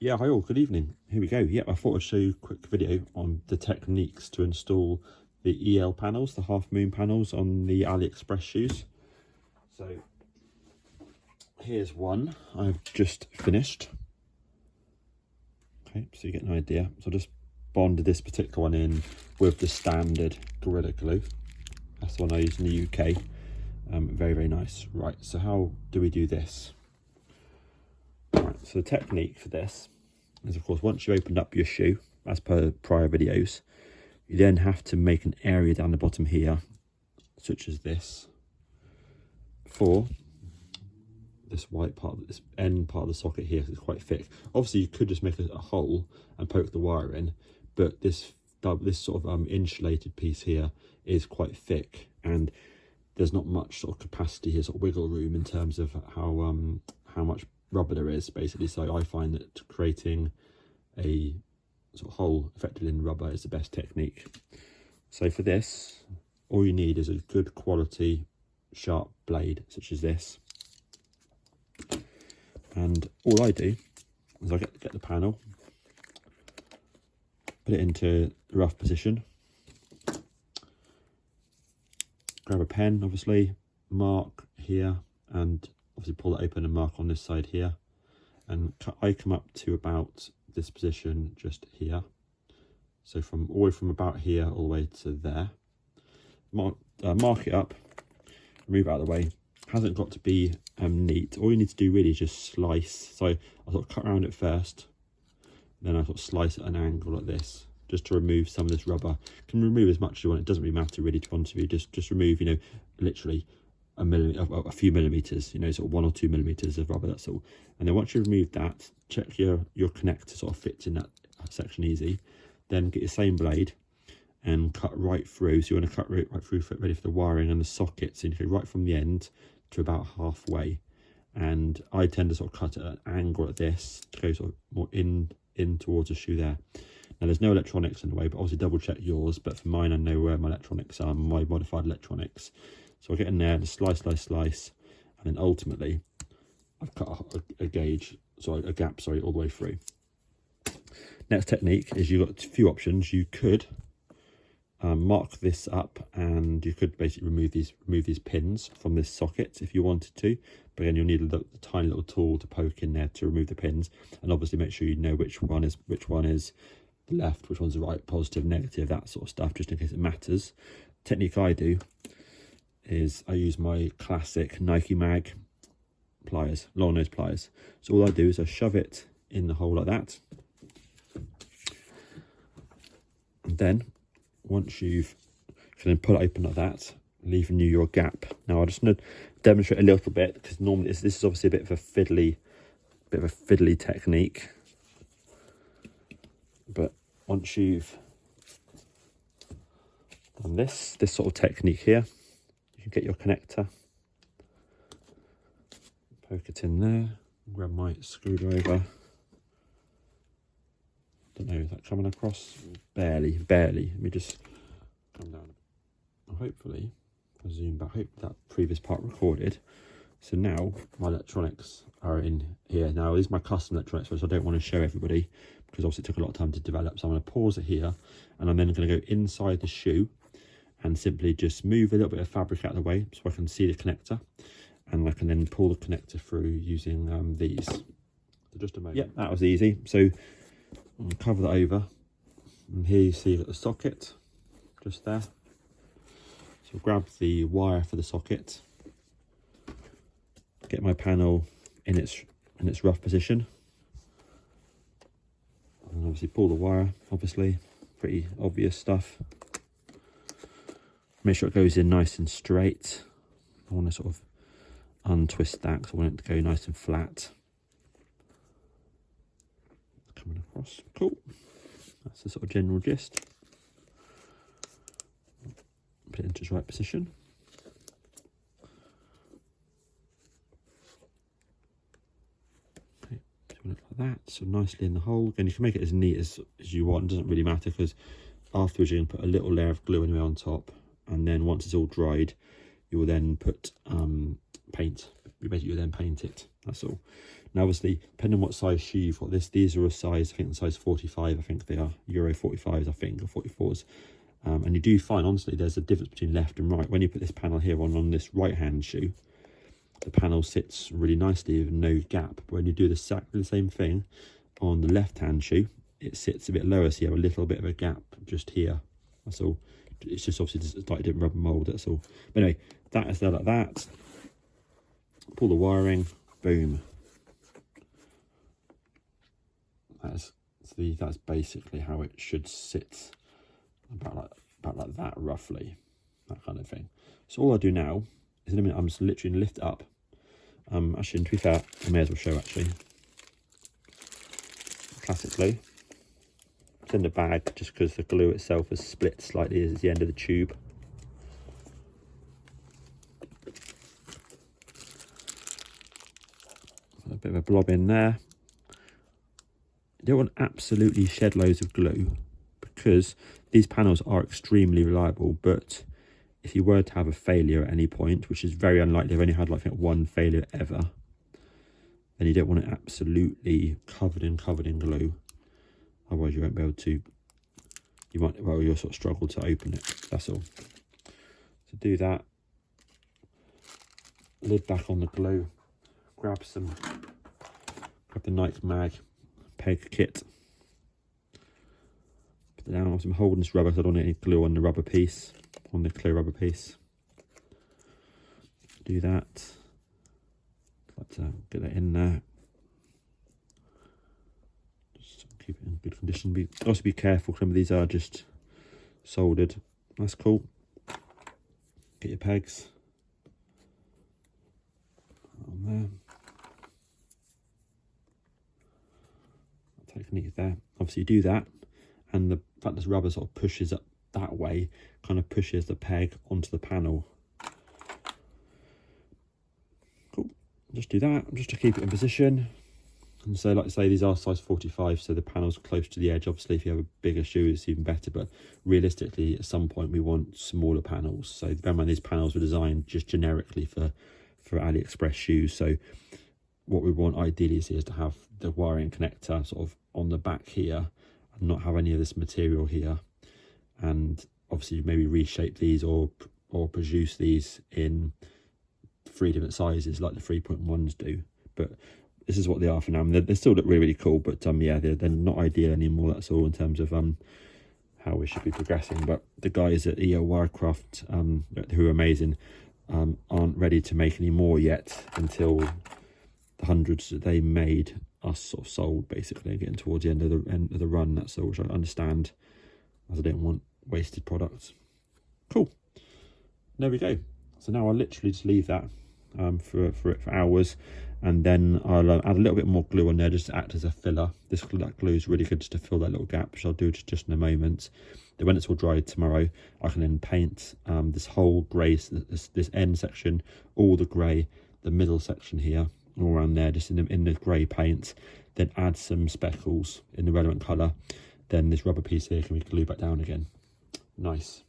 Yeah, hi all, good evening. Here we go. Yep, I thought I'd show you a quick video on the techniques to install the EL panels, the half moon panels on the AliExpress shoes. So here's one I've just finished. Okay, so you get an idea. So I just bonded this particular one in with the standard Gorilla Glue. That's the one I use in the UK. Very, very nice. Right, so how do we do this? Right, so the technique for this is, of course, once you opened up your shoe, as per prior videos, you then have to make an area down the bottom here, such as this, for this white part, this end part of the socket here is quite thick. Obviously, you could just make a hole and poke the wire in, but this sort of insulated piece here is quite thick, and there's not much sort of capacity here, sort of wiggle room in terms of how much rubber there is, basically. So I find that creating a sort of hole effectively in rubber is the best technique. So for this, all you need is a good quality sharp blade such as this, and all I do is I get the panel, put it into the rough position, grab a pen, obviously, mark here, and obviously pull it open and mark on this side here, and I come up to about this position just here. So from all the way from about here all the way to there. Mark it up, move it out of the way. Hasn't got to be neat. All you need to do really is just slice. So I sort of cut around it first, then I sort of slice at an angle like this, just to remove some of this rubber. You can remove as much as you want. It doesn't really matter really to one of you. Just remove, you know, literally a few millimeters, you know, sort of 1 or 2 millimeters of rubber, that's all. And then once you remove that, check your connector sort of fits in that section easy. Then get your same blade and cut right through. So you want to cut right through, ready for the wiring and the sockets. So you go right from the end to about halfway. And I tend to sort of cut at an angle like this to go sort of more in towards the shoe there. Now there's no electronics in the way, but obviously double check yours. But for mine, I know where my electronics are, my modified electronics. So I get in there and slice, and then ultimately I've cut a gap all the way through. Next technique is you've got a few options. You could mark this up, and you could basically remove these pins from this socket if you wanted to. But again, you'll need a tiny little tool to poke in there to remove the pins, and obviously make sure you know which one is the left, which one's the right, positive, negative, that sort of stuff, just in case it matters. Technique I do is I use my classic Nike Mag pliers, long nose pliers. So all I do is I shove it in the hole like that, and then once you can pull it open like that, leaving you your gap. Now I just want to demonstrate a little bit, because normally this is obviously a bit of a fiddly technique, but once you've done this sort of technique here, you get your connector, poke it in there, grab my screwdriver. Don't know, is that coming across? Barely. Let me just come down. Hopefully, I'll zoom back. Hope that previous part recorded. So now my electronics are in here. Now these are my custom electronics, which I don't want to show everybody because obviously it took a lot of time to develop. So I'm going to pause it here, and I'm then going to go inside the shoe and simply just move a little bit of fabric out of the way so I can see the connector, and I can then pull the connector through using these. So just a moment. Yep, that was easy. So I'll cover that over, and here you see the socket just there. So grab the wire for the socket, get my panel in its rough position, and obviously pull the wire, obviously pretty obvious stuff. Make sure it goes in nice and straight. I want to sort of untwist that because I want it to go nice and flat. Coming across, cool. That's the sort of general gist. Put it into its right position. Okay, doing it like that, so nicely in the hole. Again, you can make it as neat as you want. It doesn't really matter, because afterwards you're going to put a little layer of glue anyway on top, and then once it's all dried, you will then put paint. You'll then paint it. That's all. Now obviously, depending on what size shoe you've got, these are a size, I think the size 45, I think they are Euro 45s, I think, or 44s. And you do find, honestly, there's a difference between left and right. When you put this panel here on this right hand shoe, the panel sits really nicely with no gap. But when you do exactly the same thing on the left hand shoe, it sits a bit lower, so you have a little bit of a gap just here. That's all. It's just obviously just like different rubber mold, that's all. But anyway, that is there like that. Pull the wiring, boom. That's basically how it should sit, about like that, roughly, that kind of thing. So all I do now is in a minute I'm just literally lift it up. Actually, to be fair, I may as well show actually. Classically, it's in the bag just because the glue itself is split slightly as the end of the tube. A bit of a blob in there. You don't want absolutely shed loads of glue because these panels are extremely reliable, but if you were to have a failure at any point, which is very unlikely, I've only had like I think one failure ever, then you don't want it absolutely covered in glue. Otherwise you won't be able to, you'll sort of struggle to open it, that's all. To do that, lid back on the glue, grab the Nike mag peg kit, put it down. I'm holding this rubber so I don't want any glue on the rubber piece, on the clear rubber piece. Do that. Like to get that in there. Just keep it in good condition. Also be careful, some of these are just soldered. That's cool. Get your pegs on there. Technique there. Obviously you do that, and the fact this rubber sort of pushes up that way kind of pushes the peg onto the panel. Cool. Just do that just to keep it in position. And so like I say, these are size 45, so the panel's close to the edge. Obviously if you have a bigger shoe it's even better, but realistically at some point we want smaller panels. So bear in mind these panels were designed just generically for AliExpress shoes, so what we want ideally is to have the wiring connector sort of on the back here and not have any of this material here, and obviously maybe reshape these or produce these in 3 different sizes like the 3.1s do. But this is what they are for now. I mean, they still look really, really cool, but yeah, they're not ideal anymore, that's all, in terms of how we should be progressing. But the guys at ELwireCraft, who are amazing, aren't ready to make any more yet until the hundreds that they made are sort of sold, basically, getting towards the end of the run, that's all, which I understand, as I don't want wasted products. Cool. There we go. So now I'll literally just leave that for hours, and then I'll add a little bit more glue on there just to act as a filler. That glue is really good just to fill that little gap, which I'll do just in a moment. Then when it's all dried tomorrow, I can then paint this whole grey, this end section, all the grey, the middle section here, all around there, just in the grey paint, then add some speckles in the relevant colour. Then this rubber piece here can be glued back down again. Nice.